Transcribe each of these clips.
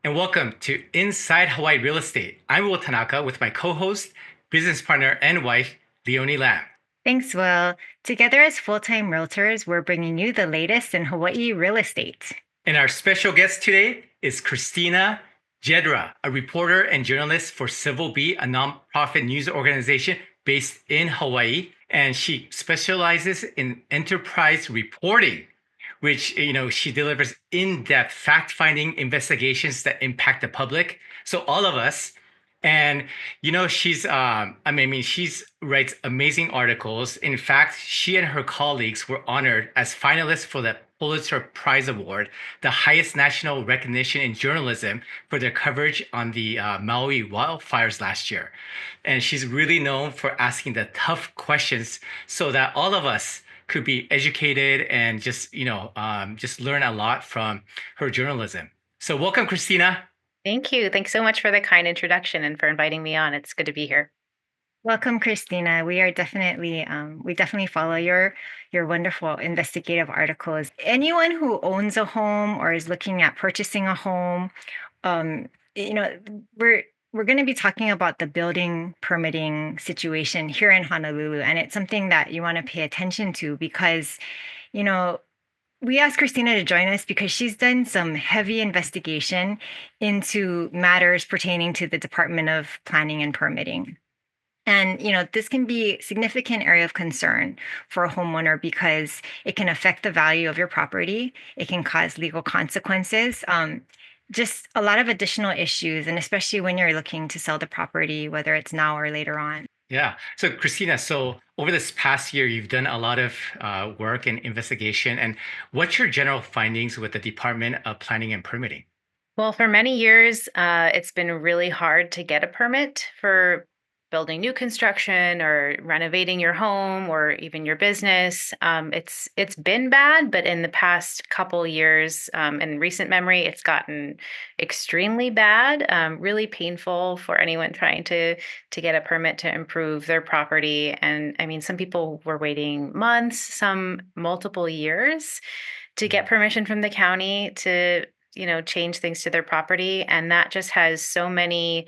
and welcome to Inside Hawaii Real Estate. I'm Will Tanaka with my co-host, business partner, and wife, Leonie Lam. Thanks, Will. Together as full-time realtors, we're bringing you the latest in Hawaii real estate. And our special guest today is Christina Jedra, a reporter and journalist for Civil Beat, a nonprofit news organization based in Hawaii. And she specializes in enterprise reporting, which she delivers in-depth fact-finding investigations that impact the public. So all of us, and she's writes amazing articles. In fact, she and her colleagues were honored as finalists for the Pulitzer Prize Award, the highest national recognition in journalism, for their coverage on the Maui wildfires last year. And she's really known for asking the tough questions so that all of us could be educated and just learn a lot from her journalism. So welcome, Christina. Thank you. Thanks so much for the kind introduction and for inviting me on. It's good to be here. Welcome, Christina. We definitely follow your wonderful investigative articles. Anyone who owns a home or is looking at purchasing a home, um, you know, we're going to be talking about the building permitting situation here in Honolulu, and it's something that you want to pay attention to because, you know, we asked Christina to join us because she's done some heavy investigation into matters pertaining to the Department of Planning and Permitting. And, this can be a significant area of concern for a homeowner because it can affect the value of your property. It can cause legal consequences, just a lot of additional issues, and especially when you're looking to sell the property, whether it's now or later on. Yeah. So, Christina, over this past year, you've done a lot of work and investigation. And what's your general findings with the Department of Planning and Permitting? Well, for many years, it's been really hard to get a permit for building new construction or renovating your home or even your business. It's been bad, but in the past couple years, in recent memory, it's gotten extremely bad. Really painful for anyone trying to get a permit to improve their property. And I mean, some people were waiting months, some multiple years to get permission from the county to change things to their property, and that just has so many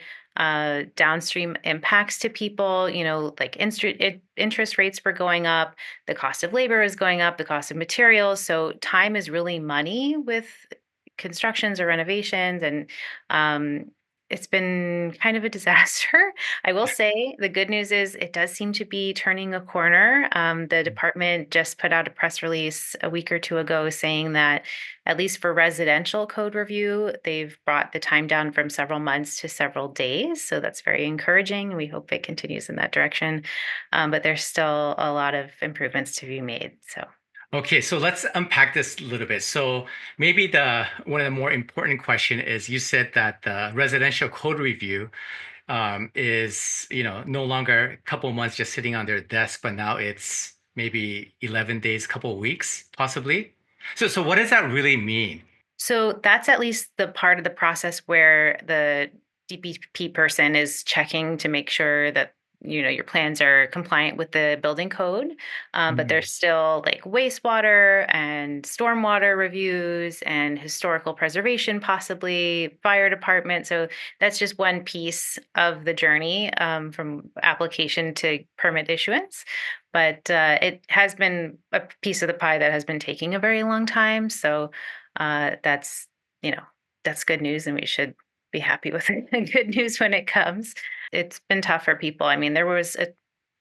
downstream impacts to people. Like interest rates were going up, the cost of labor is going up, the cost of materials. So time is really money with constructions or renovations, and it's been kind of a disaster. I will say the good news is it does seem to be turning a corner. The department just put out a press release a week or two ago saying that, at least for residential code review, they've brought the time down from several months to several days. So that's very encouraging. We hope it continues in that direction. But there's still a lot of improvements to be made. So. Okay, so let's unpack this a little bit. So maybe the one of the more important question is you said that the residential code review is no longer a couple months just sitting on their desk, but now it's maybe 11 days, couple weeks, possibly. So what does that really mean? So that's at least the part of the process where the DPP person is checking to make sure that your plans are compliant with the building code. But Mm. there's still like wastewater and stormwater reviews and historical preservation, possibly fire department. So that's just one piece of the journey, from application to permit issuance. But it has been a piece of the pie that has been taking a very long time. So that's you know that's good news, and we should be happy with it. Good news when it comes. It's been tough for people. I mean, there was a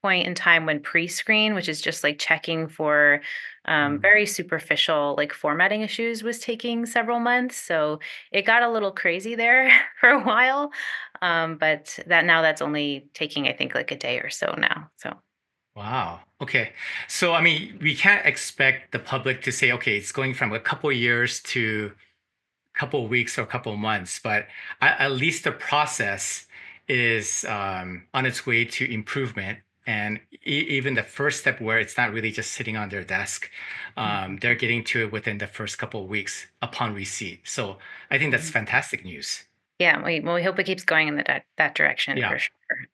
point in time when pre-screen, which is just like checking for Mm. very superficial like formatting issues, was taking several months. So it got a little crazy there for a while. But that's only taking, I think, like a day or so now. So. Wow. Okay. So, I mean, we can't expect the public to say, okay, it's going from a couple years to a couple weeks or a couple months, but at least the process is on its way to improvement. And even the first step where it's not really just sitting on their desk, they're getting to it within the first couple of weeks upon receipt. So I think that's fantastic news. Yeah, we hope it keeps going in that direction Yeah. for sure.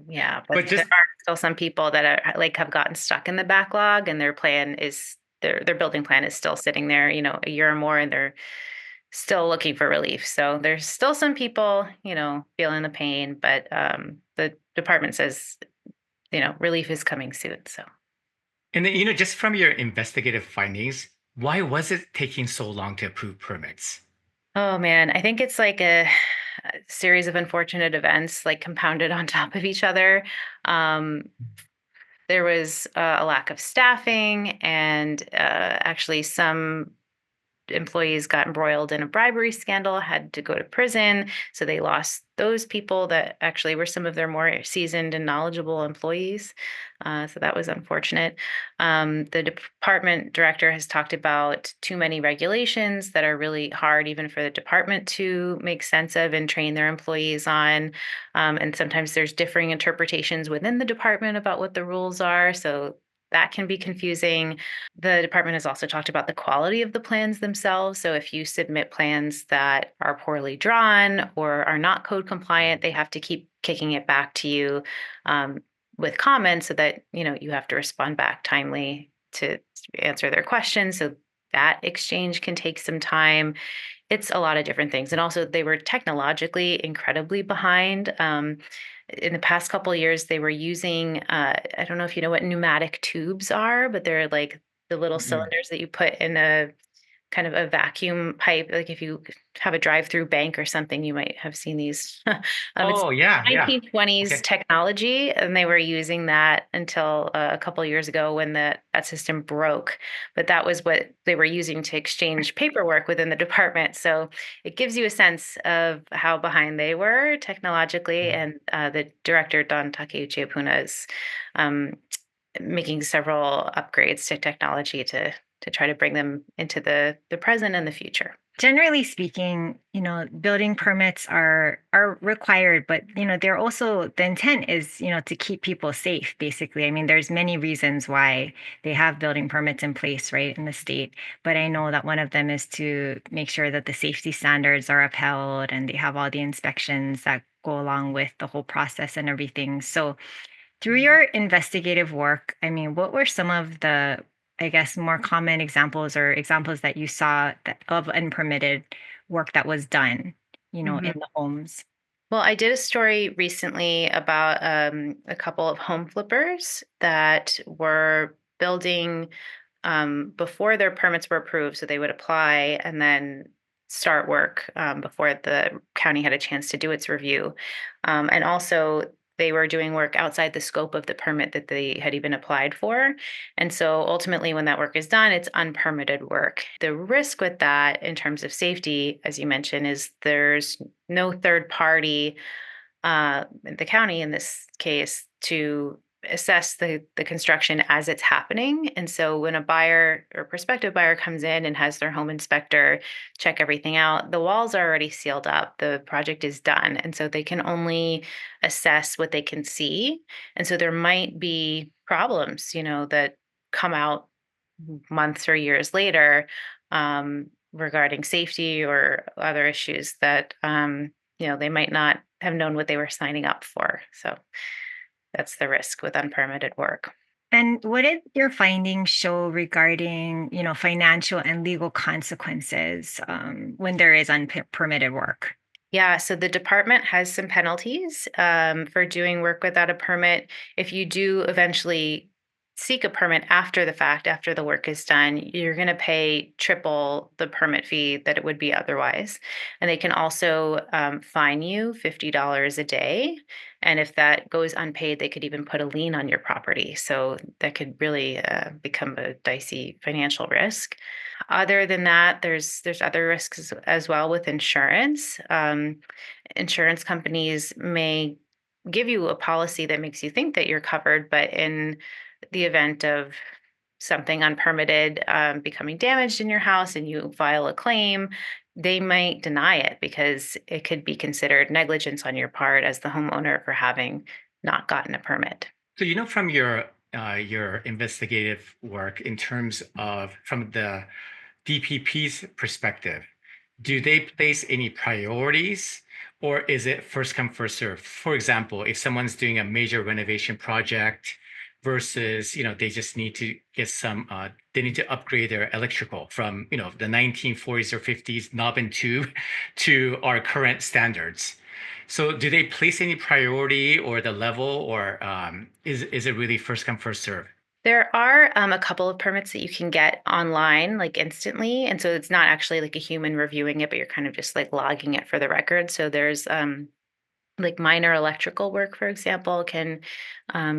Yeah, But but there just are still some people that are like have gotten stuck in the backlog, and their building plan is still sitting there, a year or more, and they're still looking for relief. So there's still some people, feeling the pain, but the department says, relief is coming soon. So. And then, just from your investigative findings, why was it taking so long to approve permits? Oh man, I think it's like a series of unfortunate events, like compounded on top of each other. Um, there was a lack of staffing, and actually, some employees got embroiled in a bribery scandal, had to go to prison. So they lost those people that actually were some of their more seasoned and knowledgeable employees. So that was unfortunate. The department director has talked about too many regulations that are really hard, even for the department to make sense of and train their employees on. And sometimes there's differing interpretations within the department about what the rules are. So that can be confusing. The department has also talked about the quality of the plans themselves. So if you submit plans that are poorly drawn or are not code compliant, they have to keep kicking it back to you with comments so that you have to respond back timely to answer their questions. So that exchange can take some time. It's a lot of different things. And also, they were technologically incredibly behind. In the past couple of years, they were using, I don't know if you know what pneumatic tubes are, but they're like the little Mm-mm. cylinders that you put in a kind of a vacuum pipe. Like if you have a drive-through bank or something, you might have seen these. It's Oh, yeah, yeah. 1920s Okay. technology, and they were using that until a couple of years ago when that system broke. But that was what they were using to exchange paperwork within the department. So it gives you a sense of how behind they were technologically. And the director, Don Takeuchi Apuna, is um, making several upgrades to technology to try to bring them into the present and the future. Generally speaking, building permits are required, but they're also, the intent is, to keep people safe, basically. I mean, there's many reasons why they have building permits in place, right, in the state. But I know that one of them is to make sure that the safety standards are upheld and they have all the inspections that go along with the whole process and everything. So through your investigative work, I mean, what were some of the, I guess, more common examples or examples that you saw of unpermitted work that was done, Mhm. in the homes? Well, I did a story recently about a couple of home flippers that were building before their permits were approved. So they would apply and then start work before the county had a chance to do its review. And also, they were doing work outside the scope of the permit that they had even applied for. And so ultimately, when that work is done, it's unpermitted work. The risk with that, in terms of safety, as you mentioned, is there's no third party, the county in this case, to assess the construction as it's happening. And so when a buyer or prospective buyer comes in and has their home inspector check everything out, the walls are already sealed up, the project is done. And so they can only assess what they can see. And so there might be problems, that come out months or years later, regarding safety or other issues that they might not have known what they were signing up for. So that's the risk with unpermitted work. And what did your findings show regarding, financial and legal consequences when there is unpermitted work? Yeah, so the department has some penalties for doing work without a permit. If you do eventually seek a permit after the fact, after the work is done, you're going to pay triple the permit fee that it would be otherwise. And they can also fine you $50 a day. And if that goes unpaid, they could even put a lien on your property. So that could really become a dicey financial risk. Other than that, there's other risks as well with insurance. Insurance companies may give you a policy that makes you think that you're covered, but in the event of something unpermitted becoming damaged in your house and you file a claim, they might deny it because it could be considered negligence on your part as the homeowner for having not gotten a permit. So, from your investigative work in terms of from the DPP's perspective, do they place any priorities or is it first come, first serve? For example, if someone's doing a major renovation project, versus, they just need to get they need to upgrade their electrical from, the 1940s or 50s knob and tube to our current standards. So do they place any priority or the level, or is it really first come, first serve? There are a couple of permits that you can get online, like instantly. And so it's not actually like a human reviewing it, but you're kind of just like logging it for the record. So there's like minor electrical work, for example, can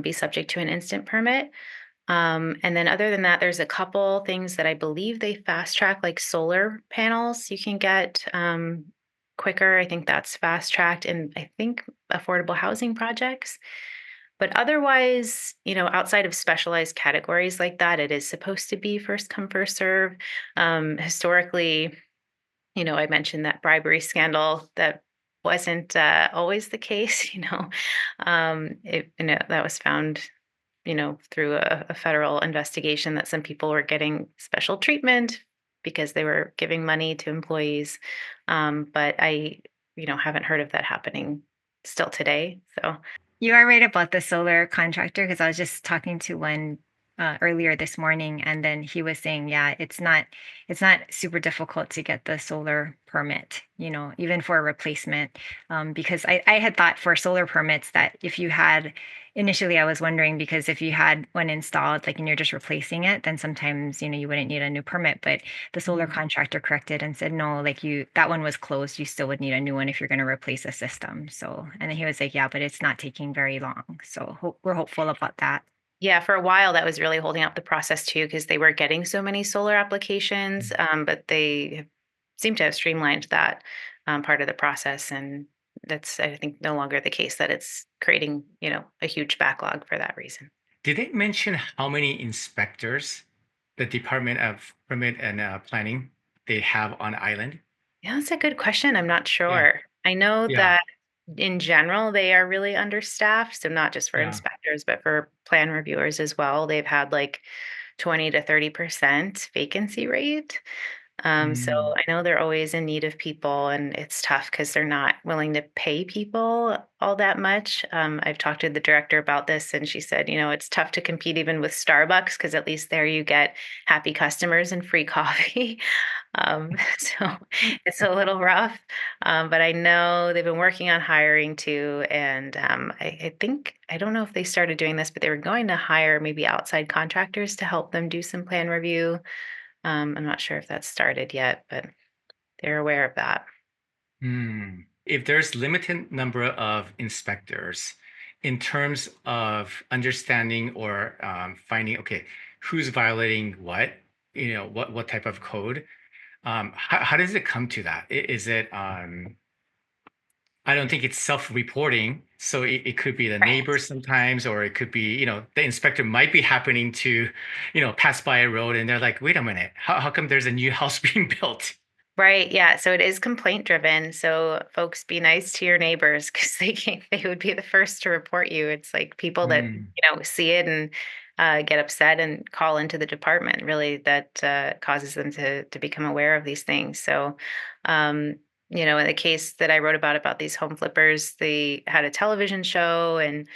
be subject to an instant permit. And then other than that, there's a couple things that I believe they fast track, like solar panels you can get quicker. I think that's fast tracked, and I think affordable housing projects. But otherwise, outside of specialized categories like that, it is supposed to be first come, first serve. Historically, I mentioned that bribery scandal that wasn't always the case. That was found, through a federal investigation that some people were getting special treatment because they were giving money to employees. But I, haven't heard of that happening still today. So. You are right about the solar contractor because I was just talking to one earlier this morning, and then he was saying, yeah, it's not super difficult to get the solar permit, even for a replacement. Because I had thought for solar permits that if you had initially, I was wondering because if you had one installed, like, and you're just replacing it, then sometimes, you wouldn't need a new permit. But the solar contractor corrected and said, no, like that one was closed. You still would need a new one if you're going to replace a system. So, and then he was like, yeah, but it's not taking very long. So we're hopeful about that. Yeah, for a while that was really holding up the process too, because they were getting so many solar applications, but they seem to have streamlined that part of the process, and that's, I think, no longer the case that it's creating, a huge backlog for that reason. Did they mention how many inspectors the Department of Permit and Planning they have on island? Yeah, that's a good question. I'm not Yeah, sure. I know yeah, that in general, they are really understaffed. So not just for yeah. inspectors, but for plan reviewers as well. They've had like 20 to 30% vacancy rate. So Mm. I know they're always in need of people, and it's tough because they're not willing to pay people all that much. I've talked to the director about this, and she said, it's tough to compete even with Starbucks because at least there you get happy customers and free coffee. So it's a little rough, but I know they've been working on hiring too. And I think, I don't know if they started doing this, but they were going to hire maybe outside contractors to help them do some plan review. I'm not sure if that's started yet, but they're aware of that. If there's limited number of inspectors, in terms of understanding or finding, okay, who's violating what, what type of code, how does it come to that? Is it I don't think it's self-reporting. So it could be the Right. neighbors sometimes, or it could be, the inspector might be happening to, pass by a road and they're like, wait a minute, how come there's a new house being built? Right. Yeah. So it is complaint driven. So folks, be nice to your neighbors because they would be the first to report you. It's like people that Mm, see it and get upset and call into the department. Really, that causes them to become aware of these things. So, in the case that I wrote about these home flippers, they had a television show, and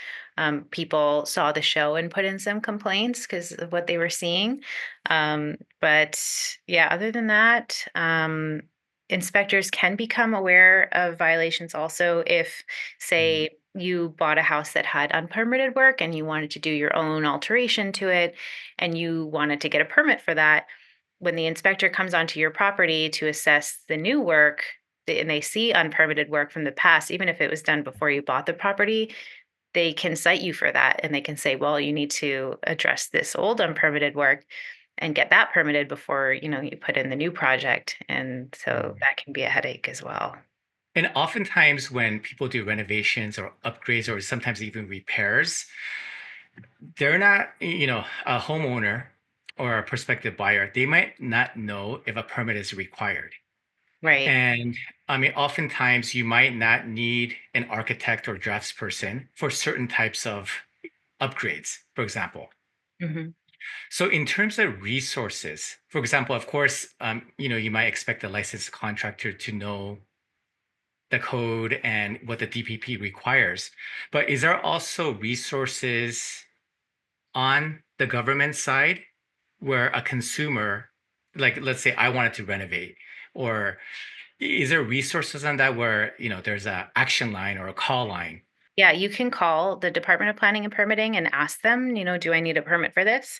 people saw the show and put in some complaints because of what they were seeing. But yeah, other than that, inspectors can become aware of violations also if, mm, say, you bought a house that had unpermitted work and you wanted to do your own alteration to it and you wanted to get a permit for that. When the inspector comes onto your property to assess the new work, and they see unpermitted work from the past, even if it was done before you bought the property, they can cite you for that, and they can say, well, you need to address this old unpermitted work and get that permitted before, you put in the new project. And so mm. that can be a headache as well. And oftentimes when people do renovations or upgrades or sometimes even repairs, they're not, a homeowner or a prospective buyer, they might not know if a permit is required. Right. And I mean, oftentimes you might not need an architect or draftsperson for certain types of upgrades, for example. Hmm. So in terms of resources, for example, of course, you might expect a licensed contractor to know the code and what the DPP requires. But is there also resources on the government side where a consumer, like let's say I wanted to renovate, or is there resources on that where, there's a action line or a call line? Yeah, you can call the Department of Planning and Permitting and ask them, do I need a permit for this?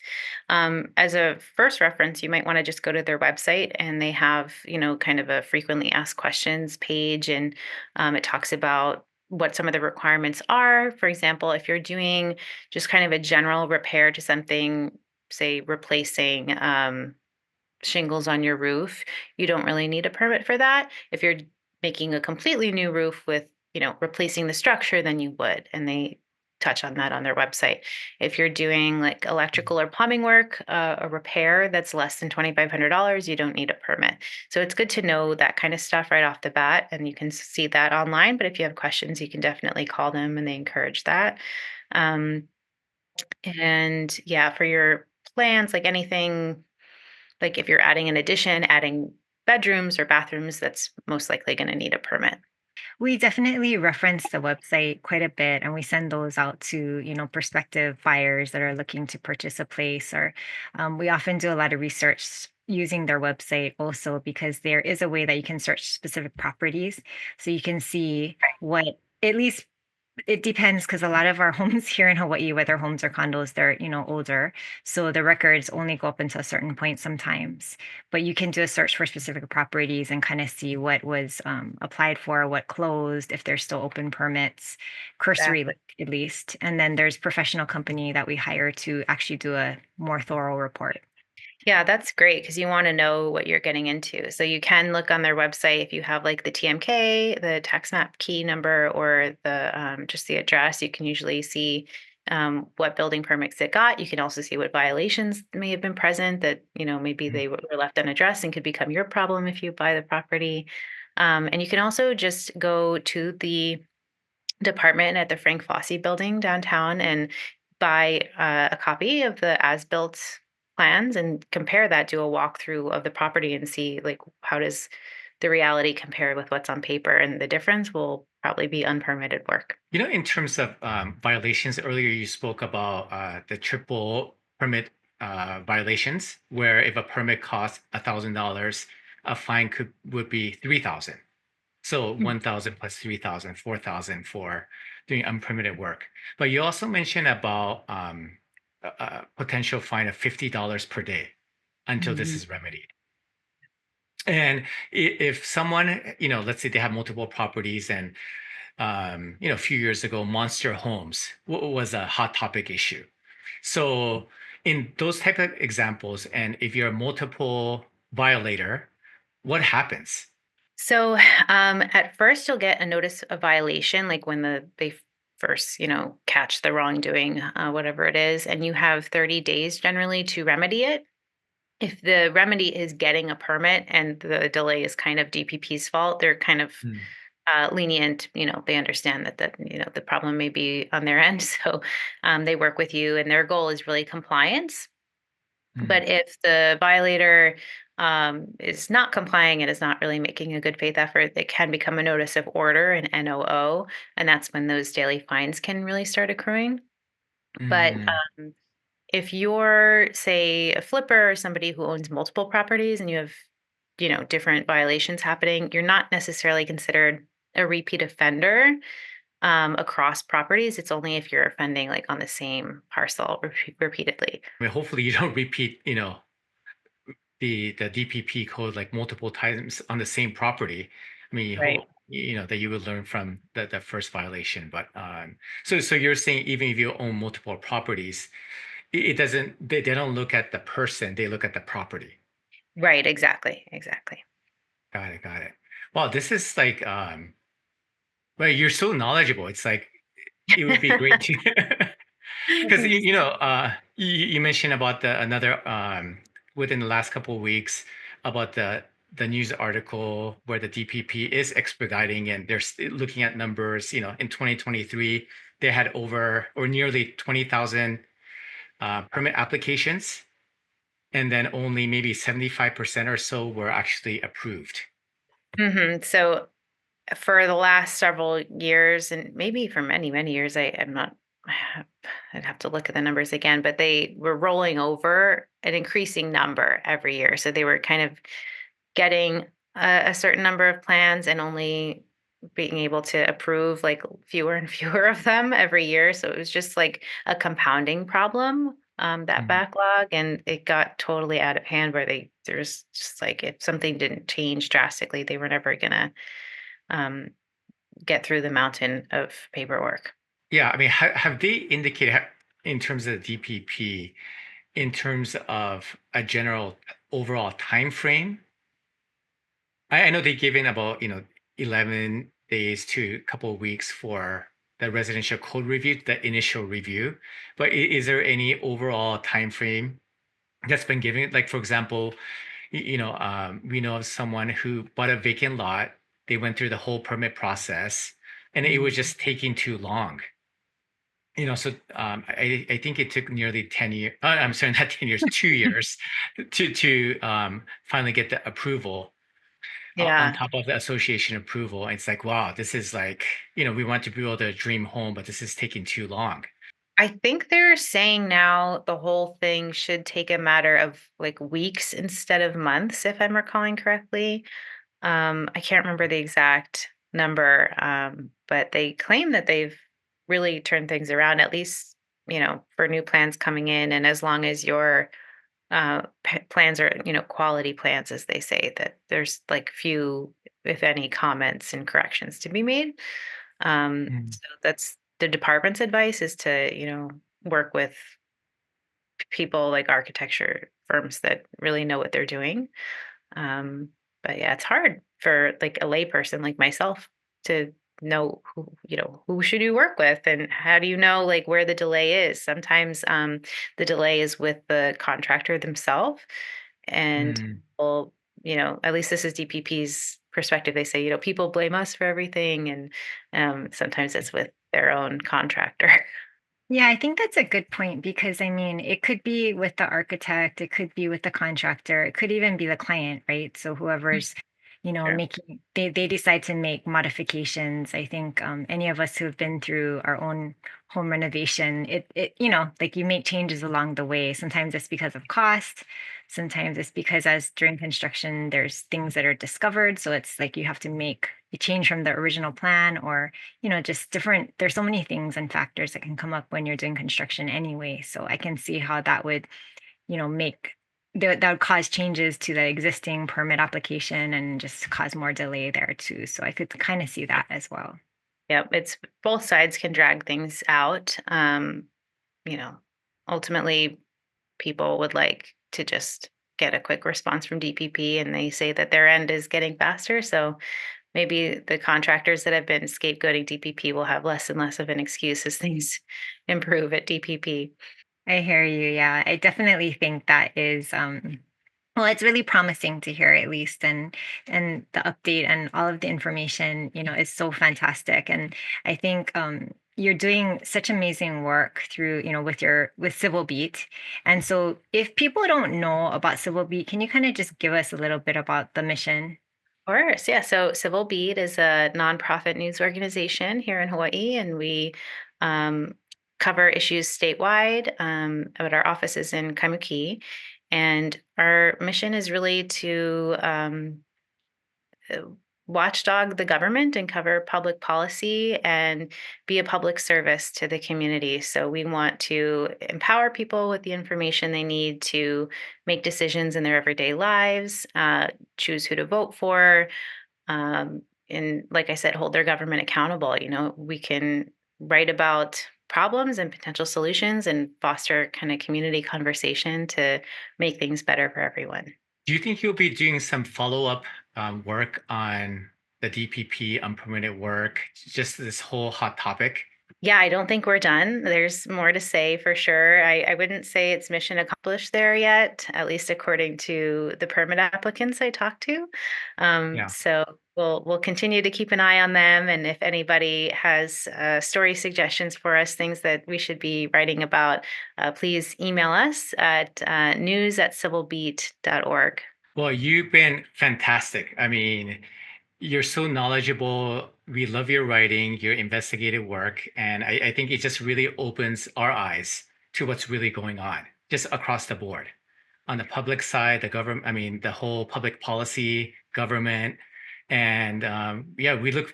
As a first reference, you might want to just go to their website and they have, kind of a frequently asked questions page. And it talks about what some of the requirements are. For example, if you're doing just kind of a general repair to something, say replacing shingles on your roof, you don't really need a permit for that. If you're making a completely new roof with, replacing the structure, then you would. And they touch on that on their website. If you're doing like electrical or plumbing work, a repair that's less than $2,500, you don't need a permit. So it's good to know that kind of stuff right off the bat. And you can see that online. But if you have questions, you can definitely call them and they encourage that. Um, and yeah, for your plans, like anything like if you're adding an addition, adding bedrooms or bathrooms, that's most likely going to need a permit. We definitely reference the website quite a bit, and we send those out to, prospective buyers that are looking to purchase a place. Or we often do a lot of research using their website also because there is a way that you can search specific properties. So you can see what, at least it depends because a lot of our homes here in Hawaii, whether homes or condos, they're, older. So the records only go up until a certain point sometimes. But you can do a search for specific properties and kind of see what was applied for, what closed, if there's still open permits, cursory Exactly. at least. And then there's professional company that we hire to actually do a more thorough report. Yeah, that's great because you want to know what you're getting into. So you can look on their website if you have like the TMK, the tax map key number, or the just the address. You can usually see what building permits it got. You can also see what violations may have been present that maybe Mhm. they were left unaddressed and could become your problem if you buy the property. And you can also just go to the department at the Frank Fossey building downtown and buy a copy of the as-built plans and compare that, do a walkthrough of the property and see like how does the reality compare with what's on paper, and the difference will probably be unpermitted work. In terms of violations, earlier you spoke about the triple permit violations, where if a permit costs $1,000, a fine would be 3,000. So 1,000 plus 3,000, 4,000 for doing unpermitted work. But you also mentioned about a potential fine of $50 per day until this Mhm. is remedied. And if someone, let's say they have multiple properties and, a few years ago, monster homes was a hot topic issue. So in those type of examples, and if you're a multiple violator, what happens? So at first you'll get a notice of violation, like when they first, catch the wrongdoing, whatever it is, and you have 30 days generally to remedy it. If the remedy is getting a permit and the delay is kind of DPP's fault, they're kind of Hmm. lenient. They understand that the problem may be on their end, so they work with you, and their goal is really compliance. Hmm. But if the violator is not complying and is not really making a good faith effort, it can become a notice of order, an NOO, and that's when those daily fines can really start accruing. But Hmm. if you're, say, a flipper or somebody who owns multiple properties and you have, different violations happening, you're not necessarily considered a repeat offender across properties. It's only if you're offending like on the same parcel repeatedly. I mean, hopefully you don't repeat, the DPP code like multiple times on the same property. I mean, you Right. hope that you would learn from the first violation. But so you're saying even if you own multiple properties, it doesn't they don't look at the person, they look at the property. Right. Exactly. Exactly. Got it, got it. Wow, this is like well, you're so knowledgeable. It's like it would be great to because you mentioned about the another within the last couple of weeks about the news article where the DPP is expediting and they're looking at numbers. In 2023 they had over or nearly 20,000 permit applications, and then only maybe 75% or so were actually approved. So for the last several years, and maybe for many, many years, I am not I'd have to look at the numbers again, but they were rolling over an increasing number every year. So they were kind of getting a certain number of plans and only being able to approve like fewer and fewer of them every year. So it was just like a compounding problem, that Mm. backlog, and it got totally out of hand where there's just like if something didn't change drastically, they were never gonna um, get through the mountain of paperwork. Yeah, I mean, have they indicated in terms of the DPP, in terms of a general overall time frame? I know they give in about 11 days to a couple of weeks for the residential code review, the initial review. But is there any overall time frame that's been given? Like, for example, we know of someone who bought a vacant lot. They went through the whole permit process, and it was just taking too long. So I think it took nearly 10 years. I'm sorry, not 10 years, 2 years to finally get the approval on Yeah. top of the association approval. It's like, wow, this is like, we want to build a dream home, but this is taking too long. I think they're saying now the whole thing should take a matter of like weeks instead of months, if I'm recalling correctly. I can't remember the exact number, but they claim that they've really turned things around, at least, for new plans coming in. And as long as your plans are, quality plans, as they say, that there's like few, if any, comments and corrections to be made. Mm. So that's the department's advice is to, work with people like architecture firms that really know what they're doing. Um, but yeah, it's hard for like a layperson like myself to know who should you work with and how do you know like where the delay is. Sometimes the delay is with the contractor themselves and Mm. well, at least this is DPP's perspective. They say, people blame us for everything and sometimes it's with their own contractor. Yeah, I think that's a good point because I mean, it could be with the architect, it could be with the contractor, it could even be the client, right? So whoever's, Sure. making they decide to make modifications. I think any of us who have been through our own home renovation, it like you make changes along the way. Sometimes it's because of cost, sometimes it's because as during construction, there's things that are discovered. So it's like you have to make a change from the original plan or just different. There's so many things and factors that can come up when you're doing construction anyway. So I can see how that would, make that would cause changes to the existing permit application and just cause more delay there too. So I could kind of see that as well. Yep, it's both sides can drag things out. You know, ultimately people would like to just get a quick response from DPP and they say that their end is getting faster. So maybe the contractors that have been scapegoating DPP will have less and less of an excuse as things improve at DPP. I hear you. Yeah, I definitely think that is well, it's really promising to hear at least and the update and all of the information, is so fantastic. And I think you're doing such amazing work through, with Civil Beat. And so if people don't know about Civil Beat, can you kind of just give us a little bit about the mission? Of course, yeah. So Civil Beat is a nonprofit news organization here in Hawaii, and we um, cover issues statewide. But our office is in Kaimuki, and our mission is really to uh, watchdog the government and cover public policy and be a public service to the community. So we want to empower people with the information they need to make decisions in their everyday lives, choose who to vote for, and like I said, hold their government accountable. We can write about problems and potential solutions and foster kind of community conversation to make things better for everyone. Do you think you'll be doing some follow-up work on the DPP unpermitted work, just this whole hot topic? Yeah, I don't think we're done. There's more to say for sure. I wouldn't say it's mission accomplished there yet, at least according to the permit applicants I talked to. Yeah. So we'll continue to keep an eye on them, and if anybody has story suggestions for us, things that we should be writing about, please email us at news@civilbeat.org. Well, you've been fantastic. I mean, You're so knowledgeable. We love your writing, your investigative work, and I think it just really opens our eyes to what's really going on, just across the board. On the public side, the government, I mean, the whole public policy, government, and yeah, we look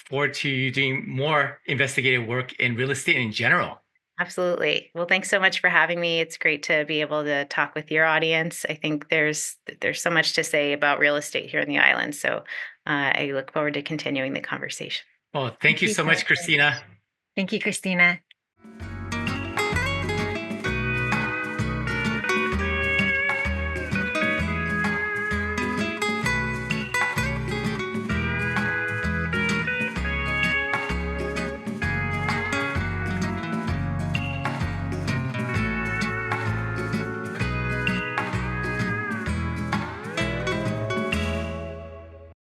forward to you doing more investigative work in real estate in general. Absolutely. Well, thanks so much for having me. It's great to be able to talk with your audience. I think there's so much to say about real estate here in the island. So I look forward to continuing the conversation. Well, thank Thank you you so so much, much. Christina. Thank you, Christina.